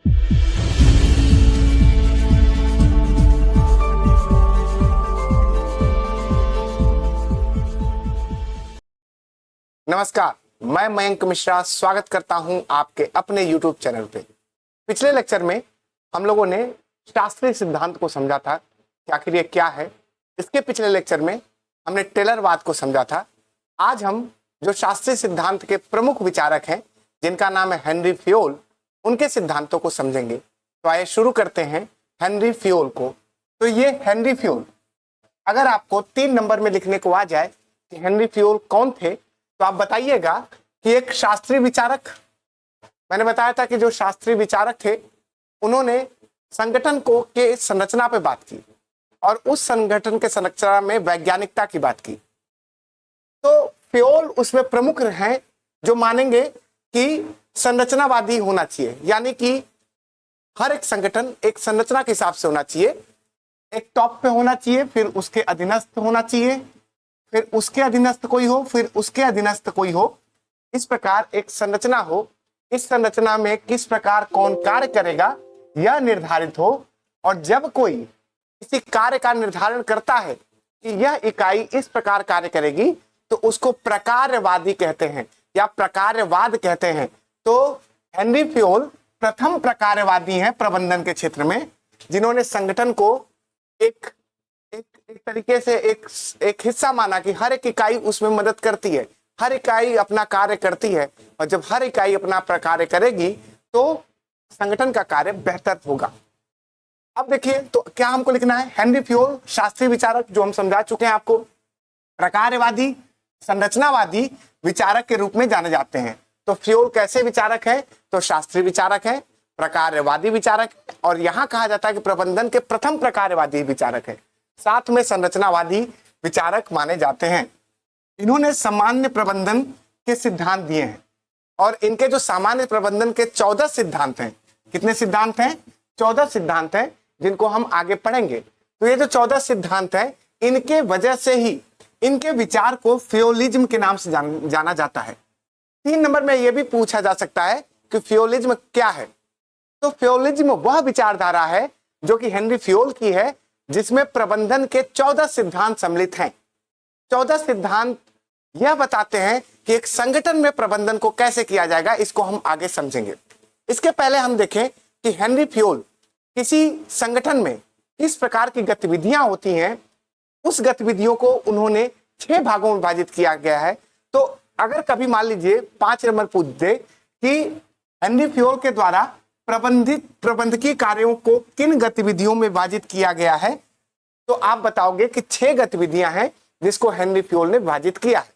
नमस्कार, मैं मयंक मिश्रा स्वागत करता हूं आपके अपने YouTube चैनल पे। पिछले लेक्चर में हम लोगों ने शास्त्रीय सिद्धांत को समझा था कि आखिर ये क्या है। इसके पिछले लेक्चर में हमने टेलरवाद को समझा था। आज हम जो शास्त्रीय सिद्धांत के प्रमुख विचारक हैं, जिनका नाम है हेनरी फ्योल, उनके सिद्धांतों को समझेंगे। तो आइए शुरू करते हैं हेनरी फ्योल को। तो ये हेनरी फ्योल, अगर आपको 3 नंबर में लिखने को आ जाए कि हेनरी फ्योल कौन थे, तो आप बताइएगा कि एक शास्त्रीय विचारक। मैंने बताया था कि जो शास्त्रीय विचारक थे उन्होंने संगठन को के संरचना पे बात की और उस संगठन के संरचना में वैज्ञानिकता की बात की। तो फ्योल उसमें प्रमुख हैं जो मानेंगे कि संरचनावादी होना चाहिए, यानी कि हर एक संगठन एक संरचना के हिसाब से होना चाहिए। एक टॉप पे होना चाहिए, फिर उसके अधीनस्थ होना चाहिए, फिर उसके अधीनस्थ कोई हो, फिर उसके अधीनस्थ कोई हो। इस प्रकार एक संरचना हो, इस संरचना में किस प्रकार कौन कार्य करेगा यह निर्धारित हो। और जब कोई किसी कार्य का निर्धारण करता है कि यह इकाई इस प्रकार कार्य करेगी, तो उसको प्रकारवादी कहते हैं या प्रकारवाद कहते हैं। तो हेनरी फ्योल प्रथम प्रकारवादी हैं प्रबंधन के क्षेत्र में, जिन्होंने संगठन को एक तरीके से एक हिस्सा माना कि हर एक इकाई उसमें मदद करती है, हर इकाई अपना कार्य करती है, और जब हर इकाई अपना कार्य करेगी तो संगठन का कार्य बेहतर होगा। अब देखिए, तो क्या हमको लिखना है? हेनरी फ्योल शास्त्रीय विचारक, जो हम समझा चुके हैं आपको, प्रकारवादी संरचनावादी विचारक के रूप में जाने जाते हैं। तो फ्योल कैसे विचारक है? तो शास्त्रीय विचारक है, प्रकारवादी विचारक है, और यहां कहा जाता है कि प्रबंधन के प्रथम प्रकारवादी विचारक है, साथ में संरचनावादी विचारक माने जाते हैं। इन्होंने सामान्य प्रबंधन के सिद्धांत दिए हैं, और इनके जो सामान्य प्रबंधन के 14 सिद्धांत हैं। कितने सिद्धांत हैं? 14 सिद्धांत हैं, जिनको हम आगे पढ़ेंगे। तो ये जो 14 सिद्धांत हैं, इनके वजह से ही इनके विचार को फ्योलिज्म के नाम से जाना जाता है। 3 नंबर में यह भी पूछा जा सकता है कि फ्योलिज्म क्या है। तो फ्योलिज्म वह विचारधारा है जो कि हेनरी फ्योल की है, जिसमें प्रबंधन के 14 सिद्धांत सम्मिलित हैं। 14 सिद्धांत यह बताते हैं कि एक संगठन में प्रबंधन को कैसे किया जाएगा। इसको हम आगे समझेंगे। इसके पहले हम देखें कि हेनरी फ्योल किसी संगठन में किस प्रकार की गतिविधियां होती हैं, उस गतिविधियों को उन्होंने 6 भागों में विभाजित किया गया है। तो अगर कभी मान लीजिए 5 नंबर पूछ दे कि हेनरी फ्योल के द्वारा प्रबंधकीय कार्यों को किन गतिविधियों में विभाजित किया गया है, तो आप बताओगे कि 6 गतिविधियां हैं जिसको हेनरी फ्योल ने विभाजित किया है।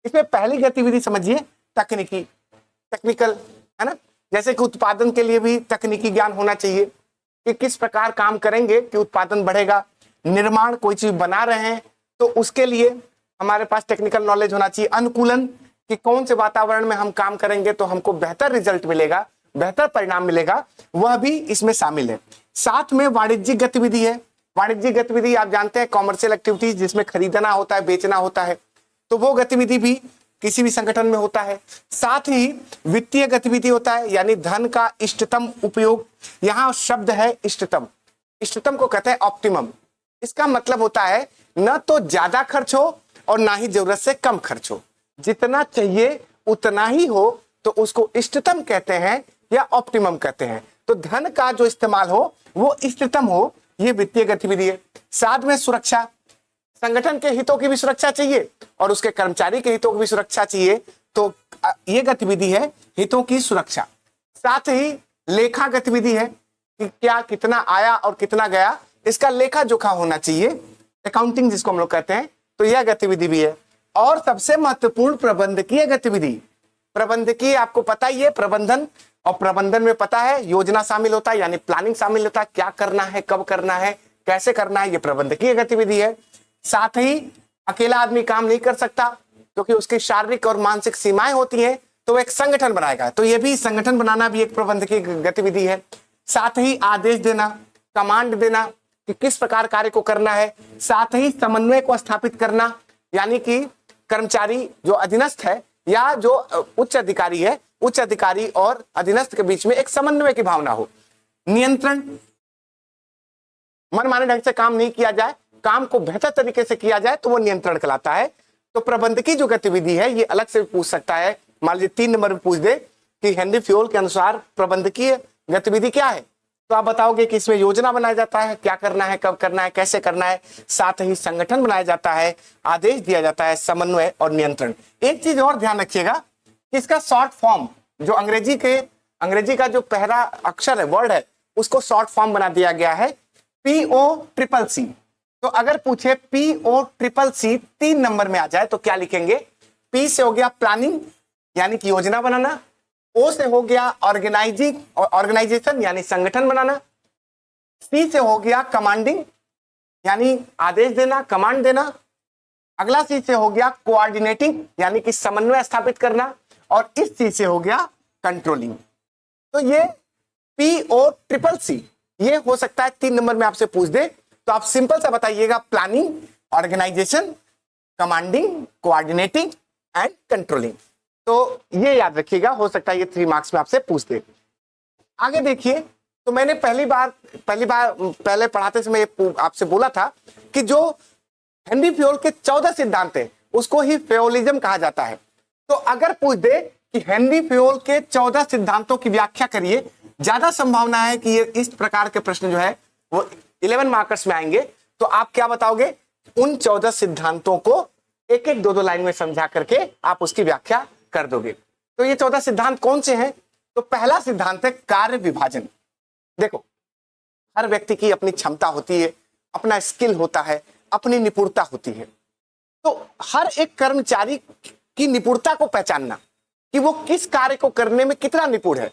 इसमें पहली गतिविधि समझिए टेक्निकल, है ना। जैसे कि उत्पादन के लिए भी तकनीकी ज्ञान होना चाहिए कि किस प्रकार काम करेंगे कि उत्पादन बढ़ेगा। निर्माण, कोई चीज बना रहे हैं तो उसके लिए हमारे पास टेक्निकल नॉलेज होना चाहिए। अनुकूलन, कि कौन से वातावरण में हम काम करेंगे तो हमको बेहतर रिजल्ट मिलेगा, बेहतर परिणाम मिलेगा, वह भी इसमें शामिल है। साथ में वाणिज्यिक गतिविधि है। वाणिज्यिक गतिविधि आप जानते हैं, कॉमर्शियल एक्टिविटीज, जिसमें खरीदना होता है, बेचना होता है, तो वो गतिविधि भी किसी भी संगठन में होता है। साथ ही वित्तीय गतिविधि होता है, यानी धन का इष्टतम उपयोग। यहाँ शब्द है इष्टतम, इष्टतम को कहते हैं ऑप्टिमम। इसका मतलब होता है न तो ज्यादा खर्च हो और ना ही जरूरत से कम खर्च हो, जितना चाहिए उतना ही हो, तो उसको इष्टतम कहते हैं या ऑप्टिमम कहते हैं। तो धन का जो इस्तेमाल हो वो इष्टतम हो, ये वित्तीय गतिविधि है। साथ में सुरक्षा, संगठन के हितों की भी सुरक्षा चाहिए और उसके कर्मचारी के हितों की भी सुरक्षा चाहिए, तो ये गतिविधि है हितों की सुरक्षा। साथ ही लेखा गतिविधि है कि क्या कितना आया और कितना गया, इसका लेखा जोखा होना चाहिए, अकाउंटिंग जिसको हम लोग कहते हैं, तो यह गतिविधि भी है। और सबसे महत्वपूर्ण प्रबंधकीय गतिविधि, प्रबंधकीय आपको पता ही है, प्रबंधन, और प्रबंधन में पता है योजना शामिल होता है, यानी प्लानिंग शामिल होता है, क्या करना है, कब करना है, कैसे करना है, ये प्रबंधकीय गतिविधि है। साथ ही अकेला आदमी काम नहीं कर सकता क्योंकि उसकी शारीरिक और मानसिक सीमाएं होती हैं, तो एक संगठन बनाएगा, तो ये भी संगठन बनाना भी एक प्रबंधकीय गतिविधि है। साथ ही आदेश देना, कमांड देना कि किस प्रकार कार्य को करना है। साथ ही समन्वय को स्थापित करना, यानी कि कर्मचारी जो अधीनस्थ है या जो उच्च अधिकारी है, उच्च अधिकारी और अधीनस्थ के बीच में एक समन्वय की भावना हो। नियंत्रण, मनमाने ढंग से काम नहीं किया जाए, काम को बेहतर तरीके से किया जाए तो वो नियंत्रण कहलाता है। तो प्रबंधकीय जो गतिविधि है ये अलग से पूछ सकता है। मान लीजिए 3 नंबर में पूछ दे कि हेनरी फ्योल के अनुसार प्रबंधकीय गतिविधि क्या है, तो आप बताओगे कि इसमें योजना बनाया जाता है, क्या करना है, कब करना है, कैसे करना है, साथ ही संगठन बनाया जाता है, आदेश दिया जाता है, समन्वय और नियंत्रण। एक चीज और ध्यान रखिएगा कि इसका शॉर्ट फॉर्म जो अंग्रेजी का जो पहला अक्षर है, वर्ड है, उसको शॉर्ट फॉर्म बना दिया गया है POCCC। तो अगर पूछे POCCC 3 नंबर में आ जाए तो क्या लिखेंगे? P से हो गया प्लानिंग यानी कि योजना बनाना, O से हो गया ऑर्गेनाइजेशन यानी संगठन बनाना, C से हो गया कमांडिंग यानी आदेश देना, कमांड देना, अगला C से हो गया कोऑर्डिनेटिंग यानी कि समन्वय स्थापित करना, और इस C से हो गया कंट्रोलिंग। तो ये POCCC ये हो सकता है 3 नंबर में आपसे पूछ दे, तो आप सिंपल सा बताइएगा planning, organization, commanding, coordinating and controlling. तो ये याद रखिएगा, हो सकता है ये 3 मार्क्स में आपसे पूछ दे। आगे देखिए, तो मैंने पहले पढ़ाते समय आपसे बोला था कि जो हेनरी फ्योल के 14 सिद्धांत है उसको ही फ्योलिज्म कहा जाता है। तो अगर पूछ दे कि हेनरी फ्योल के 14 सिद्धांतों की व्याख्या करिए, ज्यादा संभावना है कि ये इस प्रकार के प्रश्न जो है वो 11 मार्कर्स में आएंगे। तो आप क्या बताओगे? उन 14 सिद्धांतों को एक एक 2-2 लाइन में समझा करके आप उसकी व्याख्या कर दोगे। तो ये 14 सिद्धांत कौन से हैं? तो पहला सिद्धांत है कार्य विभाजन। देखो, हर व्यक्ति की अपनी क्षमता होती है, अपना स्किल होता है, अपनी निपुणता होती है। तो हर एक कर्मचारी की निपुणता को पहचानना कि वो किस कार्य को करने में कितना निपुण है,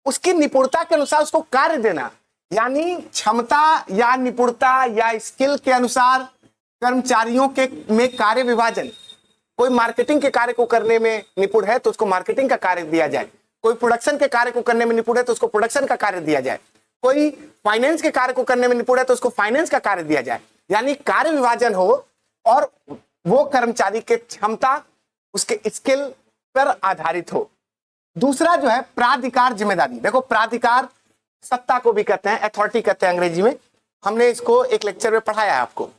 उसकी निपुणता के अनुसार उसको कार्य देना, यानी क्षमता या निपुणता या स्किल के अनुसार कर्मचारियों के में कार्य विभाजन। कोई मार्केटिंग के कार्य को करने में निपुण है तो उसको मार्केटिंग का कार्य दिया जाए, कोई प्रोडक्शन के कार्य को करने में निपुण है तो उसको प्रोडक्शन का कार्य दिया जाए, कोई फाइनेंस के कार्य को करने में निपुण है तो उसको फाइनेंस का कार्य दिया जाए। यानी कार्य विभाजन हो और वो कर्मचारी के क्षमता उसके स्किल पर आधारित हो। दूसरा जो है प्राधिकार जिम्मेदारी। देखो, प्राधिकार सत्ता को भी कहते हैं, अथॉरिटी कहते हैं अंग्रेजी में। हमने इसको एक लेक्चर में पढ़ाया है आपको।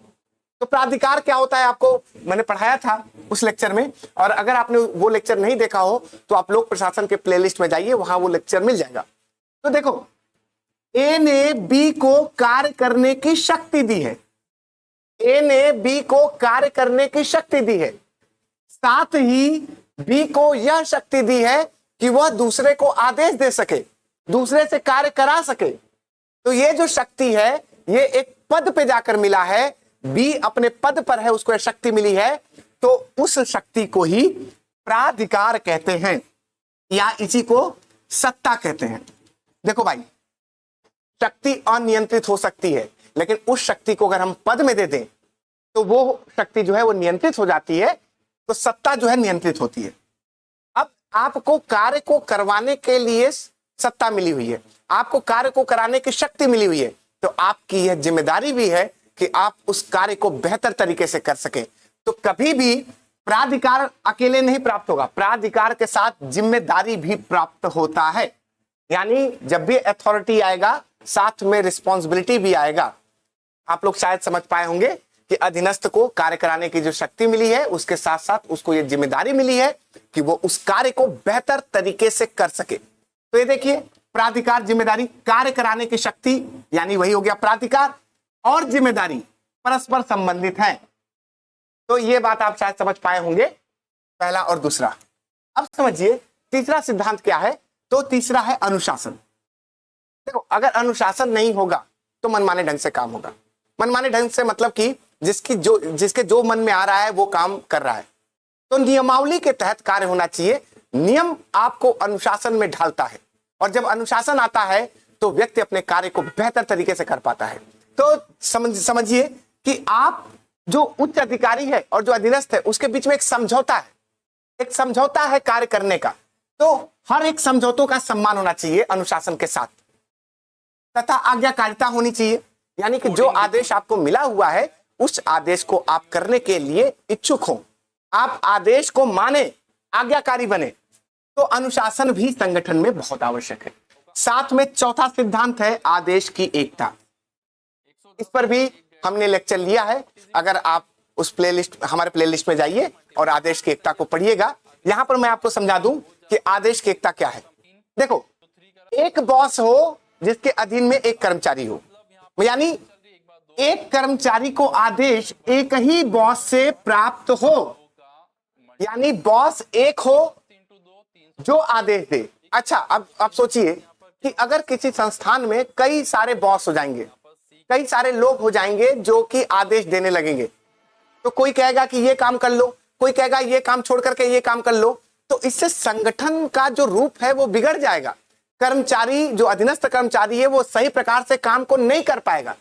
तो प्राधिकार क्या होता है आपको मैंने पढ़ाया था उस लेक्चर में, और अगर आपने वो लेक्चर नहीं देखा हो तो आप लोक प्रशासन के प्लेलिस्ट में जाइए, वहां वो लेक्चर मिल जाएगा। तो देखो, ए ने बी को कार्य करने की शक्ति दी है, ए ने बी को कार्य करने की शक्ति दी है, साथ ही बी को यह शक्ति दी है कि वह दूसरे को आदेश दे सके, दूसरे से कार्य करा सके। तो ये जो शक्ति है ये एक पद पे जाकर मिला है, बी अपने पद पर है, उसको यह शक्ति मिली है, तो उस शक्ति को ही प्राधिकार कहते हैं या इसी को सत्ता कहते हैं। देखो भाई, शक्ति अनियंत्रित हो सकती है, लेकिन उस शक्ति को अगर हम पद में दे दें तो वो शक्ति जो है वो नियंत्रित हो जाती है, तो सत्ता जो है नियंत्रित होती है। अब आपको कार्य को करवाने के लिए सत्ता मिली हुई है, आपको कार्य को कराने की शक्ति मिली हुई है, तो आपकी यह जिम्मेदारी भी है कि आप उस कार्य को बेहतर तरीके से कर सके। तो कभी भी प्राधिकार अकेले नहीं प्राप्त होगा, प्राधिकार के साथ जिम्मेदारी भी प्राप्त होता है। यानी जब भी अथॉरिटी आएगा साथ में रिस्पॉन्सिबिलिटी भी आएगा। आप लोग शायद समझ पाए होंगे कि अधीनस्थ को कार्य कराने की जो शक्ति मिली है उसके साथ साथ उसको ये जिम्मेदारी मिली है कि वो उस कार्य को बेहतर तरीके से कर सके। तो ये देखिए, प्राधिकार जिम्मेदारी, कार्य कराने की शक्ति यानी वही हो गया प्राधिकार, और जिम्मेदारी परस्पर संबंधित है। तो ये बात आप शायद समझ पाए होंगे, पहला और दूसरा। अब समझिए तीसरा सिद्धांत क्या है। तो तीसरा है अनुशासन। देखो, अगर अनुशासन नहीं होगा तो मनमाने ढंग से काम होगा। मनमाने ढंग से मतलब कि जिसके जो मन में आ रहा है वो काम कर रहा है। तो नियमावली के तहत कार्य होना चाहिए। नियम आपको अनुशासन में ढालता है, और जब अनुशासन आता है तो व्यक्ति अपने कार्य को बेहतर तरीके से कर पाता है। तो समझिए कि आप जो उच्च अधिकारी है और जो अधीनस्थ है उसके बीच में एक समझौता है कार्य करने का। तो हर एक समझौतों का सम्मान होना चाहिए अनुशासन के साथ, तथा आज्ञाकारिता होनी चाहिए। यानी कि जो आदेश आपको मिला हुआ है उस आदेश को आप करने के लिए इच्छुक हो, आप आदेश को माने, आज्ञाकारी बने। तो अनुशासन भी संगठन में बहुत आवश्यक है। साथ में चौथा सिद्धांत है आदेश की एकता। इस पर भी हमने लेक्चर लिया है। अगर आप उस प्लेलिस्ट, हमारे प्लेलिस्ट में जाइए और आदेश की एकता को पढ़िएगा। यहां पर मैं आपको समझा दूं कि आदेश की एकता क्या है। देखो, एक बॉस हो जिसके अधीन में एक कर्मचारी हो, यानी एक कर्मचारी को आदेश एक ही बॉस से प्राप्त हो, यानी बॉस एक हो जो आदेश दे। अच्छा, अब आप सोचिए कि अगर किसी संस्थान में कई सारे बॉस हो जाएंगे, कई सारे लोग हो जाएंगे जो कि आदेश देने लगेंगे, तो कोई कहेगा कि ये काम कर लो, कोई कहेगा ये काम छोड़ करके ये काम कर लो, तो इससे संगठन का जो रूप है वो बिगड़ जाएगा। कर्मचारी, जो अधीनस्थ कर्मचारी है, वो सही प्रकार से काम को नहीं कर पाएगा।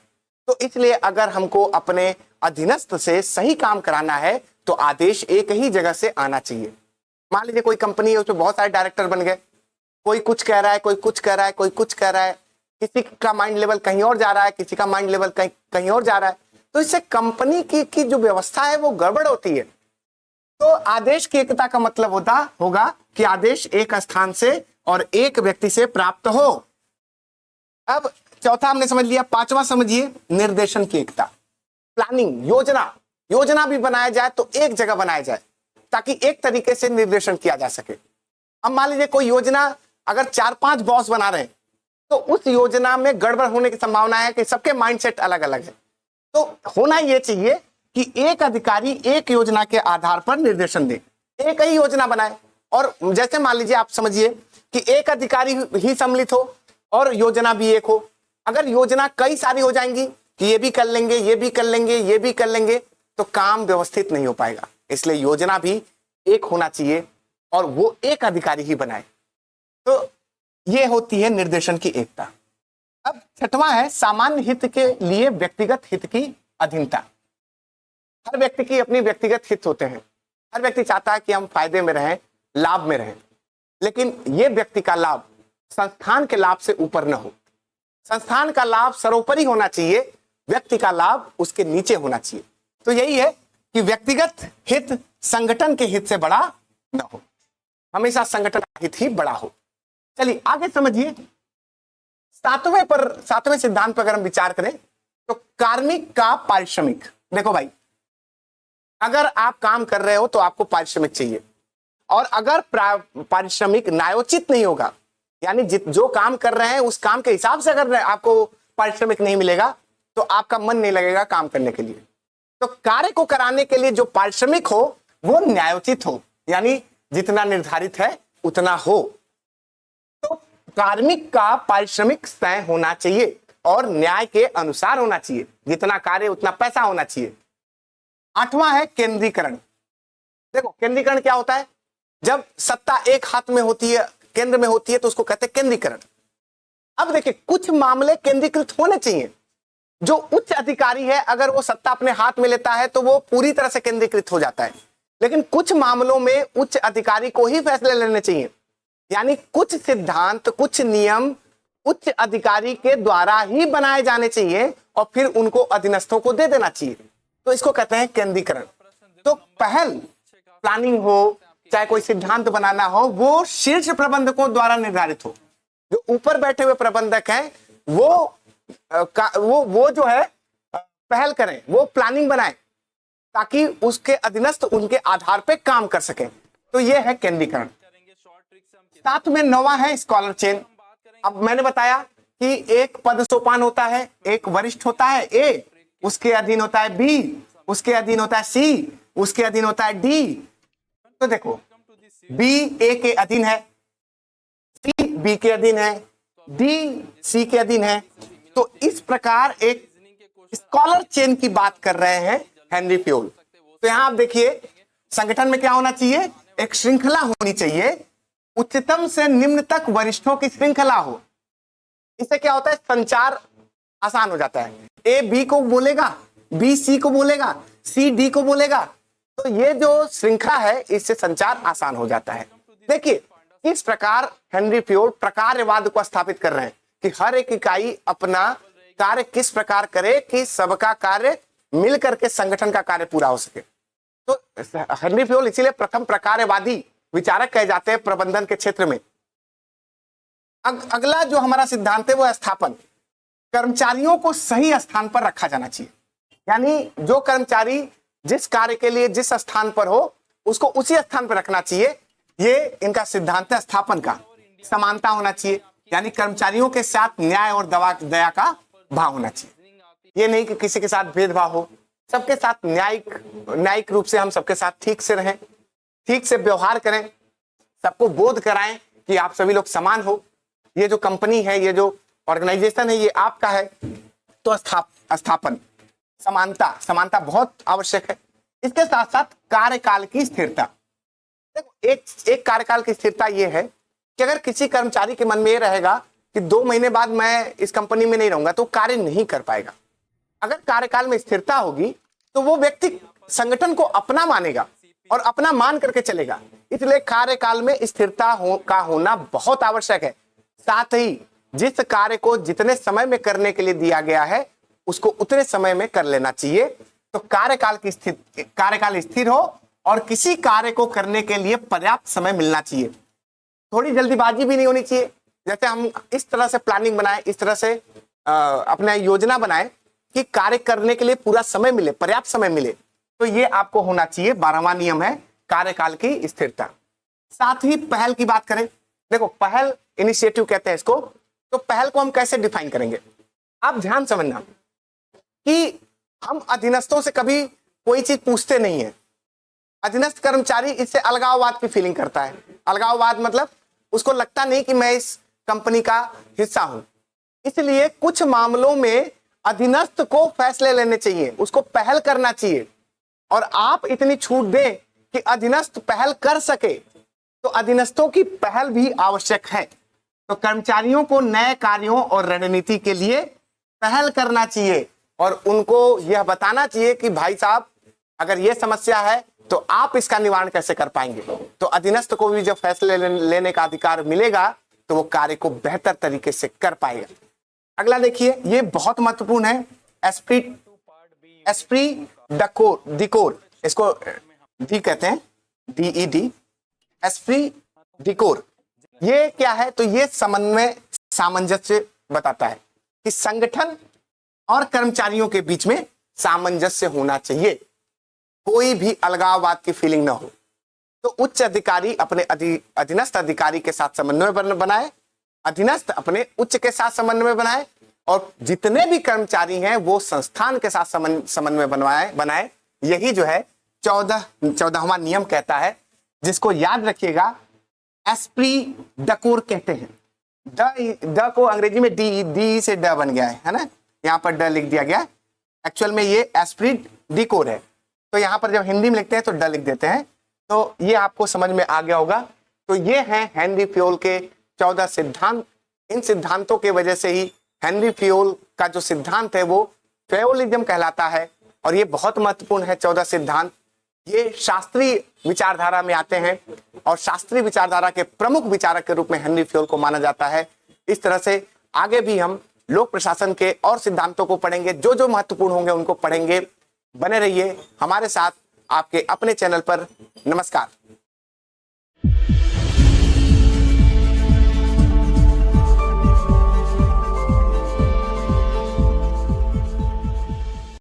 तो इसलिए अगर हमको अपने अधीनस्थ से सही काम कराना है तो आदेश एक ही जगह से आना चाहिए। मान लीजिए कोई कंपनी है, उसमें बहुत सारे डायरेक्टर बन गए, कोई कुछ कह रहा है, कोई कुछ कह रहा है, कोई कुछ कह रहा है, किसी का माइंड लेवल कहीं और जा रहा है, किसी का माइंड लेवल कहीं और जा रहा है, तो इससे कंपनी की जो व्यवस्था है वो गड़बड़ होती है। तो आदेश की एकता का मतलब होगा कि आदेश एक स्थान से और एक व्यक्ति से प्राप्त हो। अब चौथा हमने समझ लिया। पांचवा समझिए, निर्देशन की एकता। प्लानिंग, योजना भी बनाया जाए तो एक जगह बनाया जाए ताकि एक तरीके से निर्देशन किया जा सके। अब मान लीजिए कोई योजना अगर 4-5 बॉस बना रहे हैं तो उस योजना में गड़बड़ होने की संभावना है कि सबके माइंडसेट अलग अलग है। तो होना यह चाहिए कि एक अधिकारी एक योजना के आधार पर निर्देशन दे, एक ही योजना बनाए। और जैसे मान लीजिए, आप समझिए कि एक अधिकारी ही सम्मिलित हो और योजना भी एक हो। अगर योजना कई सारी हो जाएंगी कि ये भी कर लेंगे, ये भी कर लेंगे, ये भी कर लेंगे, तो काम व्यवस्थित नहीं हो पाएगा। इसलिए योजना भी एक होना चाहिए और वो एक अधिकारी ही बनाए। तो ये होती है निर्देशन की एकता। अब छठवां है सामान्य हित के लिए व्यक्तिगत हित की अधीनता। हर व्यक्ति की अपनी व्यक्तिगत हित होते हैं। हर व्यक्ति चाहता है कि हम फायदे में रहें, लाभ में रहें, लेकिन ये व्यक्ति का लाभ संस्थान के लाभ से ऊपर न हो। संस्थान का लाभ सर्वोपरि होना चाहिए, व्यक्ति का लाभ उसके नीचे होना चाहिए। तो यही है कि व्यक्तिगत हित संगठन के हित से बड़ा न हो, हमेशा संगठन का हित ही बड़ा हो। चलिए आगे समझिए। सातवें सिद्धांत पर अगर हम विचार करें तो कार्मिक का पारिश्रमिक। देखो भाई, अगर आप काम कर रहे हो तो आपको पारिश्रमिक चाहिए, और अगर पारिश्रमिक न्यायोचित नहीं होगा, यानी जो काम कर रहे हैं उस काम के हिसाब से अगर आपको पारिश्रमिक नहीं मिलेगा तो आपका मन नहीं लगेगा काम करने के लिए। तो कार्य को कराने के लिए जो पारिश्रमिक हो वो न्यायोचित हो, यानी जितना निर्धारित है उतना हो। तो कार्मिक का पारिश्रमिक तय होना चाहिए और न्याय के अनुसार होना चाहिए। जितना कार्य उतना पैसा होना चाहिए। आठवां है केंद्रीकरण। देखो, केंद्रीकरण क्या होता है? जब सत्ता एक हाथ में होती है, केंद्र में होती है, तो उसको कहते हैं केंद्रीकरण। अब देखिए, कुछ मामले केंद्रीकृत होने चाहिए। जो उच्च अधिकारी है, अगर वो सत्ता अपने हाथ में लेता है तो वो पूरी तरह से केंद्रीकृत हो जाता है। लेकिन कुछ मामलों में उच्च अधिकारी को ही फैसले लेने चाहिए, यानी कुछ सिद्धांत, कुछ नियम उच्च अधिकारी के द्वारा ही बनाए जाने चाहिए और फिर उनको अधीनस्थों को दे देना चाहिए। तो इसको कहते हैं केंद्रीकरण। तो पहल, प्लानिंग हो, चाहे कोई सिद्धांत बनाना हो, वो शीर्ष प्रबंधकों द्वारा निर्धारित हो। जो ऊपर बैठे हुए प्रबंधक हैं वो जो है पहल करें, वो प्लानिंग बनाएं ताकि उसके अधीनस्थ उनके आधार पे काम कर सकें। तो ये है केंद्रीकरण। साथ में 9वां है स्कॉलर चेन। अब मैंने बताया कि एक पद सोपान होता है, एक वरिष्ठ होता है ए, उसके अधीन होता है बी, उसके अधीन होता है सी, उसके अधीन होता है डी। तो देखो, बी ए के अधीन है, सी बी के अधीन है, डी सी के अधीन है। तो इस प्रकार एक स्कॉलर चेन की बात कर रहे हैं हेनरी फ्योल। तो यहां आप देखिए, संगठन में क्या होना चाहिए? एक श्रृंखला होनी चाहिए, उच्चतम से निम्न तक वरिष्ठों की श्रृंखला हो। इससे क्या होता है? संचार आसान हो जाता है। ए बी को बोलेगा, बी सी को बोलेगा, सी डी को बोलेगा। तो ये जो श्रृंखला है, इससे संचार आसान हो जाता है। देखिए, इस प्रकार हेनरी फ्योल प्रकारवाद को स्थापित कर रहे हैं कि हर एक इकाई अपना कार्य किस प्रकार करे कि सबका कार्य मिल करके संगठन का कार्य पूरा हो सके। तो हेनरी फ्योल इसीलिए प्रथम प्रकारवादी विचारक कहे जाते हैं प्रबंधन के क्षेत्र में। अगला जो हमारा सिद्धांत है वो स्थापन। कर्मचारियों को सही स्थान पर रखा जाना चाहिए, यानी जो कर्मचारी जिस कार्य के लिए जिस स्थान पर हो उसको उसी स्थान पर रखना चाहिए। ये इनका सिद्धांत है स्थापन का। समानता होना चाहिए, यानी कर्मचारियों के साथ न्याय और दया का भाव होना चाहिए। ये नहीं कि किसी के साथ भेदभाव हो, सबके साथ न्यायिक रूप से हम सबके साथ ठीक से रहें, ठीक से व्यवहार करें, सबको बोध कराएं कि आप सभी लोग समान हो। ये जो कंपनी है, ये जो ऑर्गेनाइजेशन है, ये आपका है। तो स्थापन, समानता बहुत आवश्यक है। इसके साथ साथ कार्यकाल की स्थिरता। देखो, एक कार्यकाल की स्थिरता ये है कि अगर किसी कर्मचारी के मन में ये रहेगा कि 2 महीने बाद मैं इस कंपनी में नहीं रहूंगा, तो कार्य नहीं कर पाएगा। अगर कार्यकाल में स्थिरता होगी तो वो व्यक्ति संगठन को अपना मानेगा और अपना मान करके चलेगा। इसलिए कार्यकाल में स्थिरता का होना बहुत आवश्यक है। साथ ही जिस कार्य को जितने समय में करने के लिए दिया गया है उसको उतने समय में कर लेना चाहिए। तो कार्यकाल स्थिर हो और किसी कार्य को करने के लिए पर्याप्त समय मिलना चाहिए। थोड़ी जल्दीबाजी भी नहीं होनी चाहिए। जैसे हम इस तरह से प्लानिंग बनाए, इस तरह से अपना योजना बनाए कि कार्य करने के लिए पूरा समय मिले, पर्याप्त समय मिले। तो ये आपको होना चाहिए। 12वां नियम है कार्यकाल की स्थिरता। साथ ही पहल की बात करें, देखो पहल, इनिशिएटिव कहते हैं इसको। तो पहल को हम कैसे डिफाइन करेंगे, आप ध्यान समझना कि हम अधीनस्थों से कभी कोई चीज पूछते नहीं है। अधीनस्थ कर्मचारी इससे अलगाववाद की फीलिंग करता है। अलगाववाद मतलब उसको लगता नहीं कि मैं इस कंपनी का हिस्सा हूं। इसलिए कुछ मामलों में अधीनस्थ को फैसले लेने चाहिए, उसको पहल करना चाहिए। और आप इतनी छूट दें कि अधीनस्थ पहल कर सके, तो अधीनस्थों की पहल भी आवश्यक है। तो कर्मचारियों को नए कार्यों और रणनीति के लिए पहल करना चाहिए और उनको यह बताना चाहिए कि भाई साहब, अगर यह समस्या है तो आप इसका निवारण कैसे कर पाएंगे। तो अधीनस्थ को भी जब फैसले लेने का अधिकार मिलेगा तो वो कार्य को बेहतर तरीके से कर पाएगा। अगला देखिए, ये बहुत महत्वपूर्ण है, एस्प्री डिकोर, इसको डी कहते हैं, DED, एस्प्री डिकोर। ये क्या है, तो ये समन्वय, सामंजस्य बताता है कि संगठन और कर्मचारियों के बीच में सामंजस्य होना चाहिए, कोई भी अलगाववाद की फीलिंग ना हो। तो उच्च अधिकारी अपने अधीनस्थ अधिकारी के साथ समन्वय बनाए, अधीनस्थ अपने उच्च के साथ समन्वय बनाए, और जितने भी कर्मचारी हैं वो संस्थान के साथ समन्वय बनाए। यही जो है 14वां नियम कहता है, जिसको याद रखिएगा, एस्प्री डकोर कहते हैं। ड को अंग्रेजी में डी से ड बन गया है ना, यहाँ पर ड लिख दिया गया। एक्चुअल में ये एस्प्री डिकोर है। तो यहाँ पर जब हिंदी में लिखते हैं तो ड लिख देते हैं। तो ये आपको समझ में आ गया होगा। तो ये है हेनरी फ्योल के 14 सिद्धांत। इन सिद्धांतों के वजह से ही हेनरी फ्योल का जो सिद्धांत है वो फ्योलिज्म कहलाता है। और ये बहुत महत्वपूर्ण है 14 सिद्धांत। ये शास्त्रीय विचारधारा में आते हैं और शास्त्रीय विचारधारा के प्रमुख विचारक के रूप में हेनरी फ्योल को माना जाता है। इस तरह से आगे भी हम लोक प्रशासन के और सिद्धांतों को पढ़ेंगे, जो जो महत्वपूर्ण होंगे उनको पढ़ेंगे। बने रहिए हमारे साथ आपके अपने चैनल पर। नमस्कार।